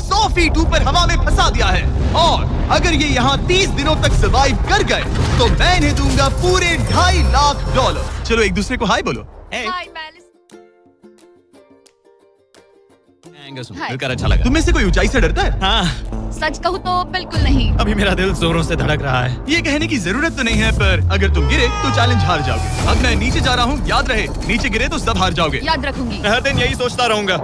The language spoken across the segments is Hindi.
100 फीट ऊपर हवा में फंसा दिया है, और अगर ये यहाँ 30 दिनों तक सर्वाइव कर गए तो मैं इन्हें दूंगा पूरे $2.5 लाख। चलो एक दूसरे को हाय बोलो। हाय मैलिस। मिलकर अच्छा लगा। तुम में से कोई ऊंचाई से डरता है? हाँ, सच कहूँ तो बिल्कुल नहीं। अभी मेरा दिल जोरों से धड़क रहा है। ये कहने की जरूरत तो नहीं है, पर अगर तुम गिरे तो चैलेंज हार जाओगे। अब मैं नीचे जा रहा हूँ, याद रहे नीचे गिरे तो सब हार जाओगे। याद रखूंगी। हर दिन यही सोचता रहूंगा।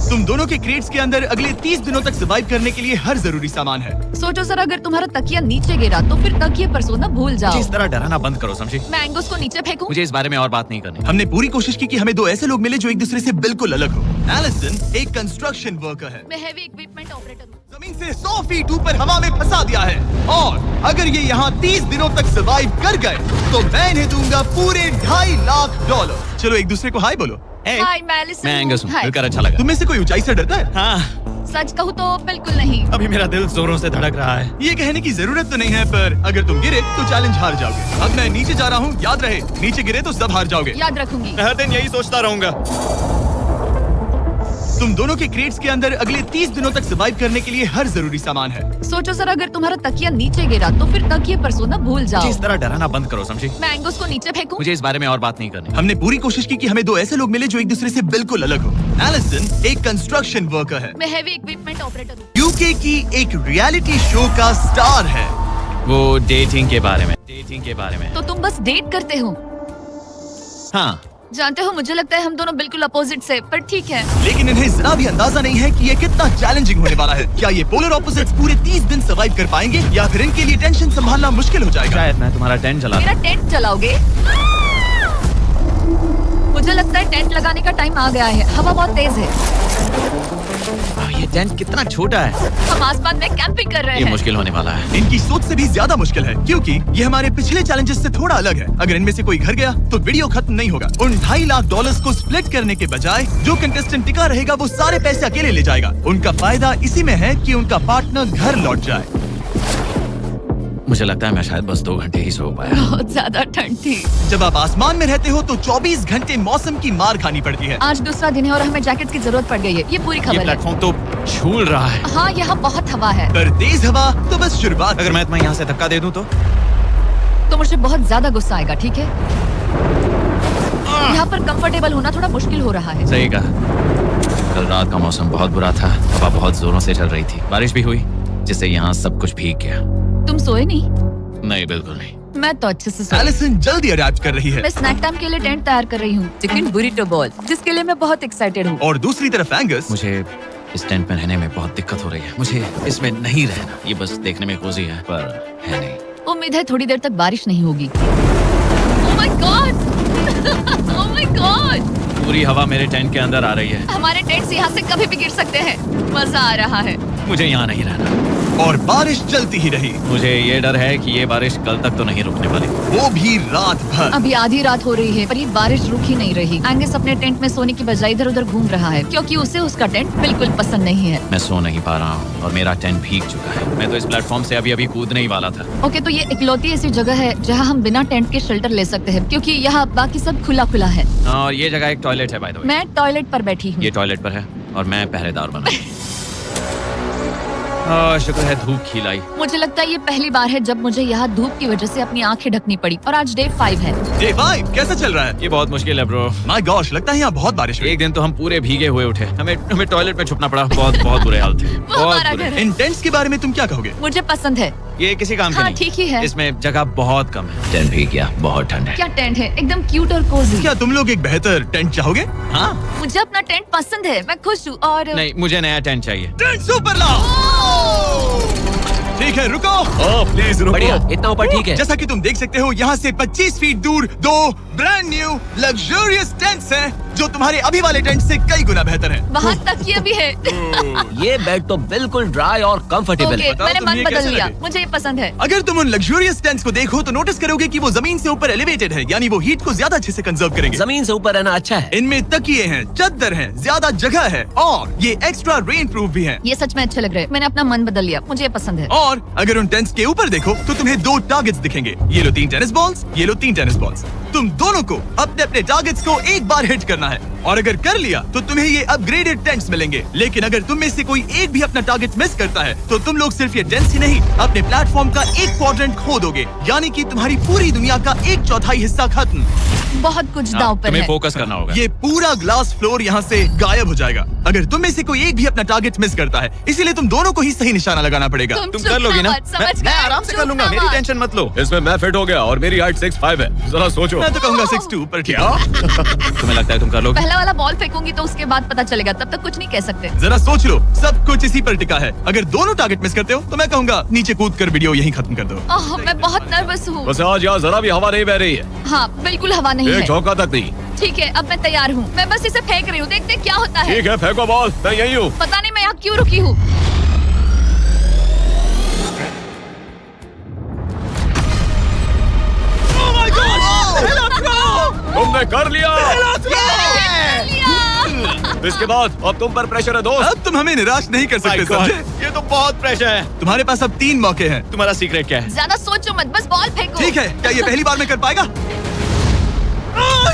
तुम दोनों के क्रेट्स के अंदर अगले 30 दिनों तक सर्वाइव करने के लिए हर जरूरी सामान है। सोचो सर, अगर तुम्हारा तकिया नीचे गिरा तो फिर तकिए पर सोना भूल जाओ। इस तरह डराना बंद करो, समझी? मैं एंगस को नीचे फेंकूं? मुझे इस बारे में और बात नहीं करनी। हमने पूरी कोशिश की कि हमें दो ऐसे लोग मिले जो एक दूसरे से बिल्कुल अलग हो। एलिसन एक कंस्ट्रक्शन वर्कर है। मैं हेवी इक्विपमेंट ऑपरेटर हूँ। जमीन से 100 फीट ऊपर हवा में फंसा दिया है, और अगर ये यहाँ 30 दिनों तक सर्वाइव कर गए तो मैं इन्हें दूंगा पूरे $2.5 लाख। चलो एक दूसरे को हाय बोलो। हाय मैलिस। मैं एंगस हूँ, हाय। मिलकर अच्छा लगा। तुम में से कोई ऊंचाई से डरता है? हाँ, सच कहूँ तो बिल्कुल नहीं। अभी मेरा दिल जोरों से धड़क रहा है। ये कहने की जरूरत तो नहीं है, पर अगर तुम गिरे तो चैलेंज हार जाओगे। अब मैं नीचे जा रहा हूँ, याद रहे नीचे गिरे तो सब हार जाओगे। याद रखूंगी। हर दिन यही सोचता रहूंगा। तुम दोनों के क्रेट्स के अंदर अगले 30 दिनों तक सर्वाइव करने के लिए हर जरूरी सामान है। सोचो सर, अगर तुम्हारा तकिया नीचे गिरा तो फिर तकिए पर सोना भूल जाओ। इस तरह डराना बंद करो, समझी? मैं एंगस को नीचे फेंकूं? मुझे इस बारे में और बात नहीं करनी। हमने पूरी कोशिश की कि हमें दो ऐसे लोग मिले जो एक दूसरे से बिल्कुल अलग हो। एलिसन एक कंस्ट्रक्शन वर्कर है। मैं हेवी इक्विपमेंट ऑपरेटर हूँ। यूके की एक रियलिटी शो का स्टार है। वो डेटिंग के बारे में। तो तुम बस डेट करते हो? हाँ, जानते हो, मुझे लगता है हम दोनों बिल्कुल अपोजिट से, पर ठीक है। लेकिन इन्हें जरा भी अंदाजा नहीं है कि ये कितना चैलेंजिंग होने वाला है। क्या ये पोलर ऑपोजिट्स पूरे 30 दिन सर्वाइव कर पाएंगे, या फिर इनके लिए टेंशन संभालना मुश्किल हो जाएगा? शायद मैं तुम्हारा टेंट चला मेरा टेंट चलाओगे? मुझे लगता है टेंट लगाने का टाइम आ गया है। हवा बहुत तेज है। ये टेंट कितना छोटा है। हम आसमान में कैंपिंग कर रहे ये हैं। मुश्किल होने वाला है। इनकी सोच से भी ज्यादा मुश्किल है, क्योंकि ये हमारे पिछले चैलेंजेस से थोड़ा अलग है। अगर इनमें से कोई घर गया तो वीडियो खत्म नहीं होगा। उन $2.5 लाख को स्प्लिट करने के बजाय जो कंटेस्टेंट टिका रहेगा वो सारे पैसे अकेले ले जाएगा। उनका फायदा इसी में है कि उनका पार्टनर घर लौट जाए। मुझे लगता है मैं शायद बस 2 घंटे ही सो पाया। बहुत ज्यादा ठंड थी। जब आप आसमान में रहते हो तो 24 घंटे मौसम की मार खानी पड़ती है। आज दूसरा दिन है और हमें जैकेट की जरूरत पड़ गई है। ये पूरी ये खबर है। प्लेटफॉर्म तो झूल रहा है। हाँ, यहाँ बहुत हवा है। पर तेज हवा तो बस शुरुआत। अगर मैं तुम्हें यहाँ से धक्का दे दूं तो मुझे बहुत ज्यादा गुस्सा आएगा, ठीक है? यहाँ पर कंफर्टेबल होना थोड़ा मुश्किल हो रहा है। सही कहा। कल रात का मौसम बहुत बुरा था। हवा बहुत जोरों से चल रही थी। बारिश भी हुई, जिससे यहाँ सब कुछ भीग गया। तुम सोए नहीं? नहीं, बिल्कुल नहीं। मैं तो अच्छे से सोई। एलिसन जल्दी अडैप्ट कर रही है। मैं स्नैक टाइम के लिए टेंट तैयार कर रही हूँ। चिकन बुरिटो बॉल, जिसके लिए मैं बहुत एक्साइटेड हूँ। और दूसरी तरफ एंगस। मुझे इस टेंट में रहने में बहुत दिक्कत हो रही है। मुझे इसमें नहीं रहना। ये बस देखने में कोजी है, पर है नहीं। उम्मीद है थोड़ी देर तक बारिश नहीं होगी। Oh my God! Oh my God! पूरी हवा मेरे टेंट के अंदर आ रही है। हमारे टेंट्स यहाँ से कभी भी गिर सकते हैं। मजा आ रहा है। मुझे यहाँ नहीं रहना। और बारिश चलती ही रही, मुझे ये डर है कि ये बारिश कल तक तो नहीं रुकने वाली। वो भी रात भर। अभी आधी रात हो रही है पर ये बारिश रुक ही नहीं रही। एंगस अपने टेंट में सोने की बजाय इधर उधर घूम रहा है, क्योंकि उसे उसका टेंट बिल्कुल पसंद नहीं है। मैं सो नहीं पा रहा हूँ और मेरा टेंट भीग चुका है। मैं तो इस प्लेटफॉर्म से अभी कूदने ही वाला था। ओके, तो ये इकलौती ऐसी जगह है जहाँ हम बिना टेंट के शेल्टर ले सकते हैं, क्योंकि यहाँ बाकी सब खुला खुला है। और ये जगह एक टॉयलेट है, बाय द वे। मैं टॉयलेट पर बैठी हूँ। ये टॉयलेट पर है और मैं पहरेदार बना। शुक्र है धूप खिलाई। मुझे लगता है ये पहली बार है जब मुझे यहाँ धूप की वजह से अपनी आंखें ढकनी पड़ी। और आज डे 5 है। डे 5 कैसा चल रहा है? ये बहुत मुश्किल है ब्रो। माय गॉश, लगता है यहाँ बहुत बारिश हुई। एक दिन तो हम पूरे भीगे हुए उठे। हमें टॉयलेट में छुपना पड़ा। बहुत बुरे हाल थे। वो हमारा घर है। इन टेंट्स के बारे में तुम क्या कहोगे? मुझे पसंद है। ये किसी काम का हाँ, नहीं। ठीक ही है। इसमें जगह बहुत कम है। टेंट भीग गया, बहुत ठंड है। क्या टेंट है, एकदम क्यूट और कोजी। क्या तुम लोग एक बेहतर टेंट चाहोगे? हाँ, मुझे अपना टेंट पसंद है, मैं खुश हूँ। और नहीं, मुझे नया टेंट चाहिए। टेंट सुपर लाओ। ठीक है, रुको। प्लीज रुको। बढ़िया, इतना ऊपर ठीक है। जैसा कि तुम देख सकते हो, यहाँ से 25 फीट दूर 2 ब्रांड न्यू लग्जरियस टेंट्स हैं, जो तुम्हारे अभी वाले टेंट से कई गुना बेहतर हैं। वहाँ तकिया भी है। ये बेड तो बिल्कुल ड्राई और कंफर्टेबल ओके, है। बताओ मैंने तुम मन ये बदल कैसे लिया। लगे? मुझे ये पसंद है। अगर तुम उन लग्जरियस टेंट्स को देखो तो नोटिस करोगे कि वो जमीन से ऊपर एलिवेटेड है, यानी वो हीट को ज्यादा अच्छे से कंजर्व करेंगे। जमीन से ऊपर रहना अच्छा है। इनमें तकिए हैं, चद्दर हैं, ज्यादा जगह है, और ये एक्स्ट्रा रेन प्रूफ भी हैं। ये सच में अच्छे लग रहे हैं। मैंने अपना मन बदल लिया, मुझे ये पसंद है। और अगर उन टेंट्स के ऊपर देखो तो तुम्हें 2 टारगेट्स दिखेंगे। ये लो 3 टेनिस बॉल्स, ये लो 3 टेनिस बॉल्स। तुम दोनों को अपने अपने टारगेट्स को एक बार हिट करना है और अगर कर लिया तो तुम्हें ये अपग्रेडेड टेंट्स मिलेंगे। लेकिन अगर तुम में से कोई एक भी अपना टारगेट मिस करता है तो तुम लोग सिर्फ ये टेंट्स ही नहीं अपने प्लेटफॉर्म का एक क्वाड्रेंट खो दोगे, यानी कि तुम्हारी पूरी दुनिया का 1/4 हिस्सा खत्म। बहुत कुछ दांव पर तुम्हें है। फोकस करना होगा। ये पूरा ग्लास फ्लोर यहाँ से गायब हो जाएगा अगर तुम में से कोई एक भी अपना टारगेट मिस करता है, इसीलिए तुम दोनों को ही सही निशाना लगाना पड़ेगा। तुम कर लोगी ना? मैं आराम से कर लूंगा, मेरी टेंशन मत लो। इसमें मैं फिट हो गया और मेरी हाइट 6'5" है। जरा सोचो। मैं तो कहूँगा 6'2", पर क्या? तुम्हें लगता है तुम कर लोगे? पहला वाला बॉल फेंकूंगी तो उसके बाद पता चलेगा, तब तक कुछ नहीं कह सकते। जरा सोच लो, सब कुछ इसी पर टिका है। अगर दोनों टारगेट मिस करते हो तो मैं कहूँगा नीचे कूद कर वीडियो यहीं खत्म कर दो। ओह, मैं बहुत नर्वस हूँ। बस आज यहाँ जरा भी हवा नहीं बह रही है, हाँ, बिल्कुल हवा नहीं एक है। झोंका तक नहीं। ठीक है, अब मैं तैयार हूँ। मैं बस इसे फेंक रही हूँ, देखते क्या होता है। ठीक है, फेंको बॉल, मैं यहीं हूँ। पता नहीं मैं यहाँ क्यों रुकी हूँ। तुमने कर लिया। इसके बाद अब तुम पर प्रेशर है दोस्त। अब तुम हमें निराश नहीं कर सकते, समझे? ये तो बहुत प्रेशर है। तुम्हारे पास अब 3 मौके हैं। तुम्हारा सीक्रेट क्या है? ज्यादा सोचो मत, बस बॉल फेंको। ठीक है, क्या ये पहली बार में कर पाएगा?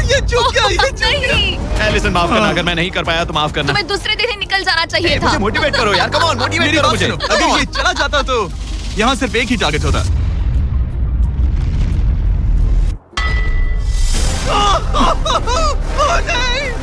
ये चूक गया, ये चूक गया। नहीं, लिसन, माफ करना, अगर मैं नहीं कर पाया तो माफ करना। तुम्हें दूसरे दिन ही निकल जाना चाहिए था। मुझे मोटिवेट करो यार, कम ऑन, मोटिवेट मेरी करो बात मुझे। सुनो, अगर ये चला जाता तो यहाँ सिर्फ एक ही टारगेट होता।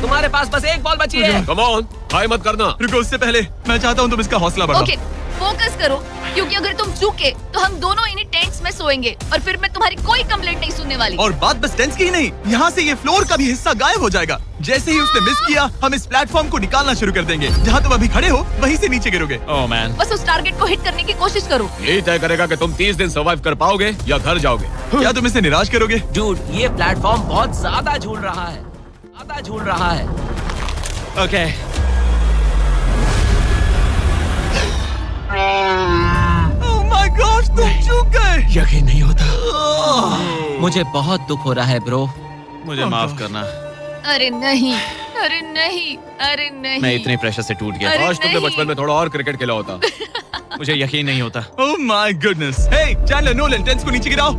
तुम्हारे पास बस एक बॉल बची है। कम ऑन, हाई मत करना। रुको, उससे पहले मैं चाहता हूँ तुम इसका हौसला बढ़ाओ। ओके, फोकस करो, क्योंकि अगर तुम चूके तो हम दोनों इन्हीं टेंट्स में सोएंगे और फिर मैं तुम्हारी कोई कंप्लेंट नहीं सुनने वाली। और बात बस टेंस की ही नहीं, यहाँ से ये फ्लोर का भी हिस्सा गायब हो जाएगा। जैसे ही उसने मिस किया, हम इस प्लेटफॉर्म को निकालना शुरू कर देंगे। जहाँ तुम अभी खड़े हो वहीं से नीचे गिरोगे। ओह मैन, बस उस टारगेट को हिट करने की कोशिश करो। यही तय करेगा कि तुम 30 दिन सर्वाइव कर पाओगे या घर जाओगे। क्या तुम इसे निराश करोगे? डूड, ये प्लेटफॉर्म बहुत ज्यादा झूल रहा है, ज्यादा झूल रहा है। ओके। ओह माय गॉड, तुम चूक गए। यकीन नहीं होता। मुझे बहुत दुख हो रहा है ब्रो। मुझे माफ करना, अरे नहीं, अरे नहीं, अरे नहीं। मैं इतने प्रेशर से टूट गया। अरे आज तुमने नहीं। बचपन में थोड़ा और क्रिकेट खेला होता। मुझे यकीन नहीं होता। Oh my goodness. Hey Chandler, Nolan, tense को नीचे गिराओ।